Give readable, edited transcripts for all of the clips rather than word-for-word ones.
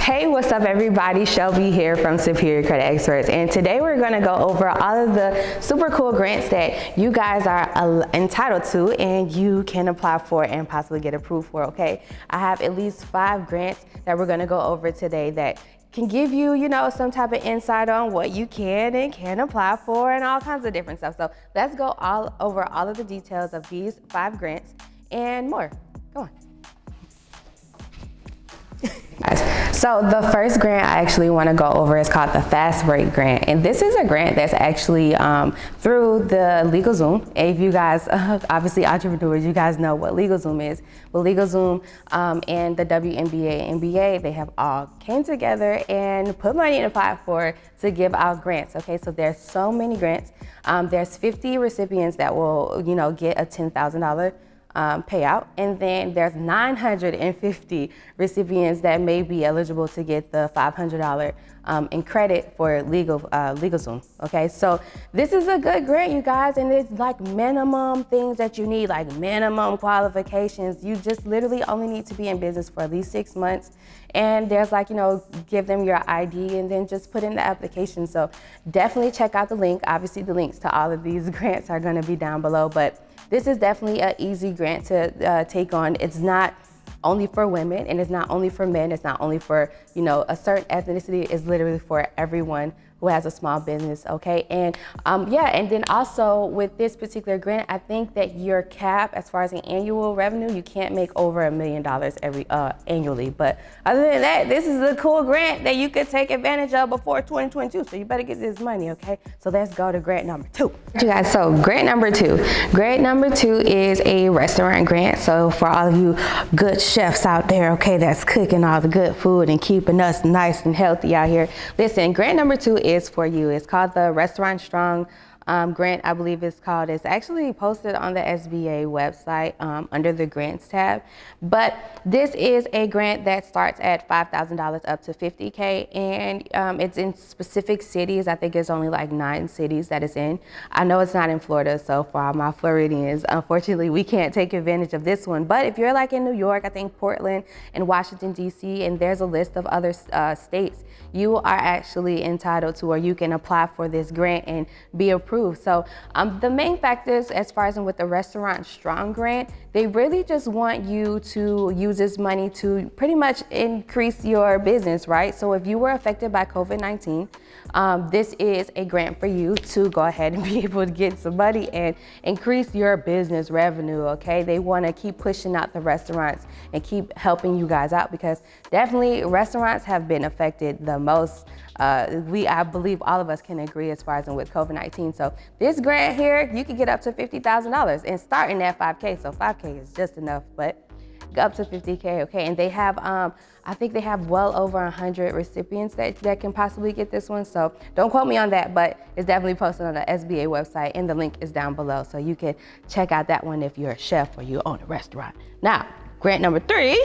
Hey, what's up everybody? Shelby here from Superior Credit Experts, and today we're going to go over all of the super cool grants that you guys are entitled to and you can apply for and possibly get approved for, okay? I have at least 5 grants that we're going to go over today that can give you, some type of insight on what you can and can't apply for and all kinds of different stuff. So let's go over all of the details of these 5 grants and more. Come on. So the first grant I actually want to go over is called the Fast Break Grant, and this is a grant that's actually through the LegalZoom. If you guys, obviously entrepreneurs, you guys know what LegalZoom is. But LegalZoom and the WNBA and NBA, they have all came together and put money in a pot to give out grants. Okay, so there's so many grants. There's 50 recipients that will, get a $10,000 payout, and then there's 950 recipients that may be eligible to get the $500 in credit for LegalZoom. Okay, so this is a good grant, you guys, and it's like minimum things that you need, like minimum qualifications. You just literally only need to be in business for at least 6 months, and there's give them your ID and then just put in the application. So definitely check out the link. Obviously the links to all of these grants are going to be down below, but this is definitely an easy grant to take on. It's not only for women, and it's not only for men. It's not only for, a certain ethnicity. It's literally for everyone who has a small business, okay? And and then also with this particular grant, I think that your cap as far as an annual revenue, you can't make over $1 million annually. But other than that, this is a cool grant that you could take advantage of before 2022. So you better get this money, okay? So let's go to grant number 2. You guys, so grant number 2. Grant number 2 is a restaurant grant. So for all of you good chefs out there, okay, that's cooking all the good food and keeping us nice and healthy out here. Listen, grant number 2 is for you. It's called the Restaurant Strong grant, I believe it's called. It's actually posted on the SBA website under the grants tab. But this is a grant that starts at $5,000 up to $50K, and it's in specific cities. I think it's only like 9 cities that it's in. I know it's not in Florida, so for all my Floridians, unfortunately, we can't take advantage of this one. But if you're like in New York, I think Portland and Washington, D.C., and there's a list of other states, you are actually entitled to, or you can apply for this grant and be approved. So the main factors as far as with the Restaurant Strong grant, they really just want you to use this money to pretty much increase your business, right? So if you were affected by COVID-19, this is a grant for you to go ahead and be able to get some money and increase your business revenue, okay? They want to keep pushing out the restaurants and keep helping you guys out, because definitely restaurants have been affected the most. I believe all of us can agree as far as with COVID-19. So this grant here, you can get up to $50,000 and starting at $5K. So $5K is just enough, but up to $50K, okay? And they have, I think they have well over 100 recipients that can possibly get this one. So don't quote me on that, but it's definitely posted on the SBA website, and the link is down below. So you can check out that one if you're a chef or you own a restaurant. Now, grant number 3.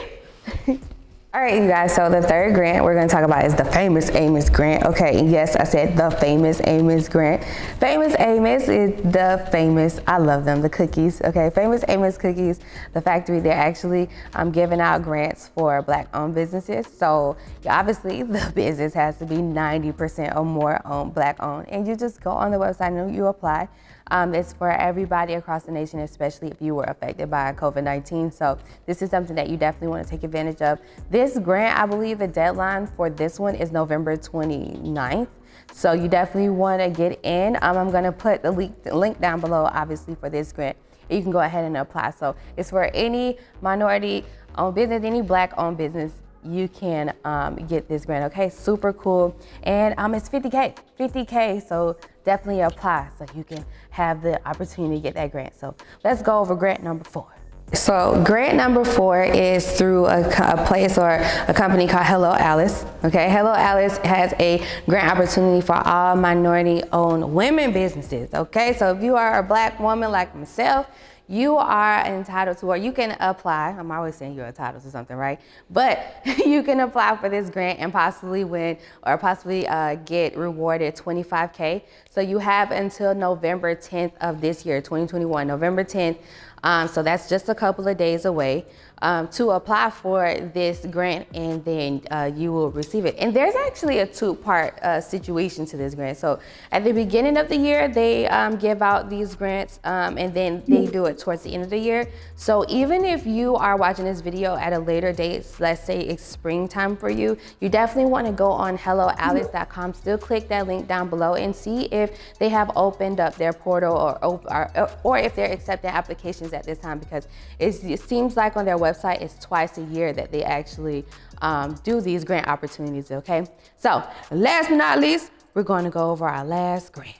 All right, you guys, so the third grant we're going to talk about is the famous Amos grant. Okay, yes, I said the famous Amos grant. Famous Amos is the famous, I love them, the cookies. Okay, famous Amos cookies, the factory, they're actually giving out grants for Black-owned businesses. So obviously the business has to be 90% or more Black-owned, and you just go on the website and you apply. It's for everybody across the nation, especially if you were affected by COVID-19. So this is something that you definitely want to take advantage of. This grant, I believe the deadline for this one is November 29th. So you definitely want to get in. I'm going to put the link down below, obviously, for this grant. You can go ahead and apply. So it's for any minority-owned business, any Black-owned business. You can get this grant, okay? Super cool. And it's $50K, so definitely apply so you can have the opportunity to get that grant. So let's go over grant number 4. So grant number 4 is through a place or a company called Hello Alice. Okay, Hello Alice has a grant opportunity for all minority-owned women businesses. Okay, so if you are a Black woman like myself, you are entitled to, or you can apply. I'm always saying you're entitled to something, right? But you can apply for this grant and possibly win, or possibly get rewarded $25K. So you have until November 10th of this year, 2021, November 10th, So that's just a couple of days away to apply for this grant, and then you will receive it. And there's actually a two-part situation to this grant. So at the beginning of the year, they give out these grants, and then they do it towards the end of the year. So even if you are watching this video at a later date, let's say it's springtime for you, you definitely want to go on helloalex.com, still click that link down below and see if they have opened up their portal or if they're accepting applications at this time, because it seems like on their website it's twice a year that they actually do these grant opportunities, okay? So last but not least, we're going to go over our last grant.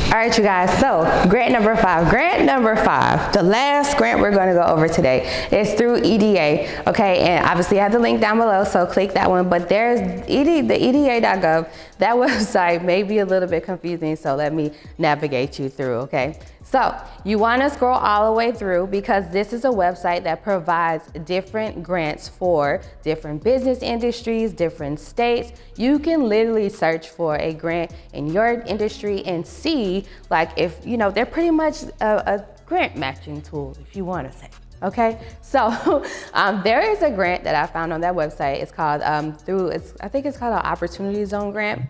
All right, you guys, so grant number five. Grant number five, the last grant we're going to go over today is through EDA, okay? And obviously I have the link down below, so click that one. But there's the EDA.gov. That website may be a little bit confusing, so let me navigate you through, okay? So you want to scroll all the way through, because this is a website that provides different grants for different business industries, different states. You can literally search for a grant in your industry and see, like, if, you know, they're pretty much a grant matching tool, if you want to say. Okay, so there is a grant that I found on that website. It's called I think it's called an Opportunity Zone grant.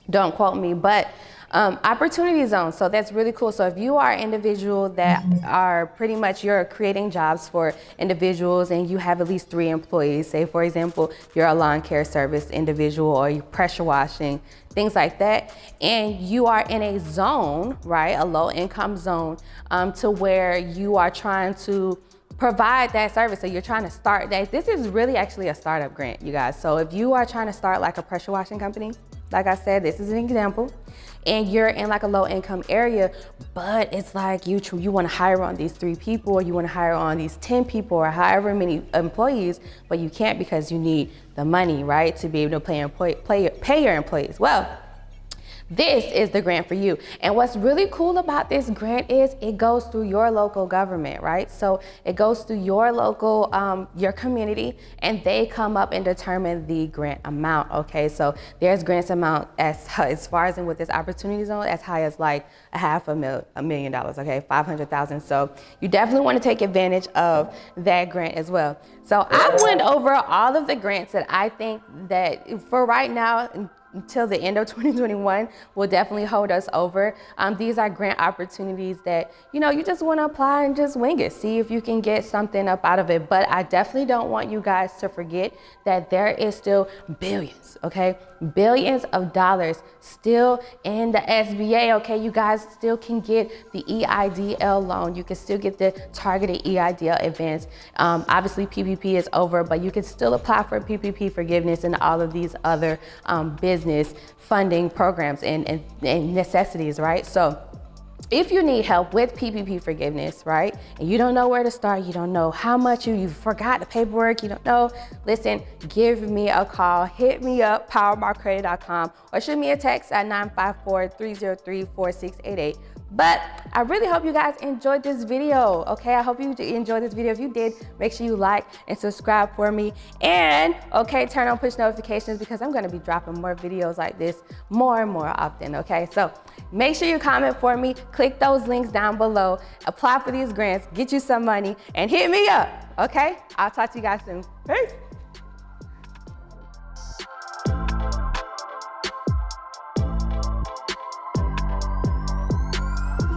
Don't quote me, but Opportunity Zone. So that's really cool. So if you are an individual that are pretty much, you're creating jobs for individuals and you have at least 3 employees, say for example, you're a lawn care service individual or you pressure washing, things like that, and you are in a zone, right, a low income zone, to where you are trying to provide that service. So you're trying to start that. This is really actually a startup grant, you guys. So if you are trying to start like a pressure washing company, like I said, this is an example, and you're in like a low income area, but it's like you want to hire on these 3 people, or you want to hire on these 10 people, or however many employees, but you can't because you need the money, right, to be able to pay your employees. Well, this is the grant for you. And what's really cool about this grant is it goes through your local government, right? So it goes through your local, your community, and they come up and determine the grant amount, okay? So there's grants amount as far as in with this Opportunity Zone, as high as like $500,000, okay? 500,000. So you definitely want to take advantage of that grant as well. So I went over all of the grants that I think that for right now, until the end of 2021 will definitely hold us over. These are grant opportunities that, you know, you just want to apply and just wing it, see if you can get something up out of it. But I definitely don't want you guys to forget that there is still billions, okay, billions of dollars still in the SBA, okay? You guys still can get the EIDL loan. You can still get the targeted EIDL advance. Obviously PPP is over, but you can still apply for PPP forgiveness and all of these other business funding programs and necessities, right? So if you need help with PPP forgiveness, right, and you don't know where to start, you don't know how much you forgot the paperwork, you don't know, listen, give me a call, hit me up, powermarkcredit.com, or shoot me a text at 954-303-4688. But I really hope you guys enjoyed this video, okay? I hope you enjoyed this video. If you did, make sure you like and subscribe for me. And, okay, turn on push notifications, because I'm gonna be dropping more videos like this more and more often, okay? So make sure you comment for me, click those links down below, apply for these grants, get you some money, and hit me up, okay? I'll talk to you guys soon. Peace.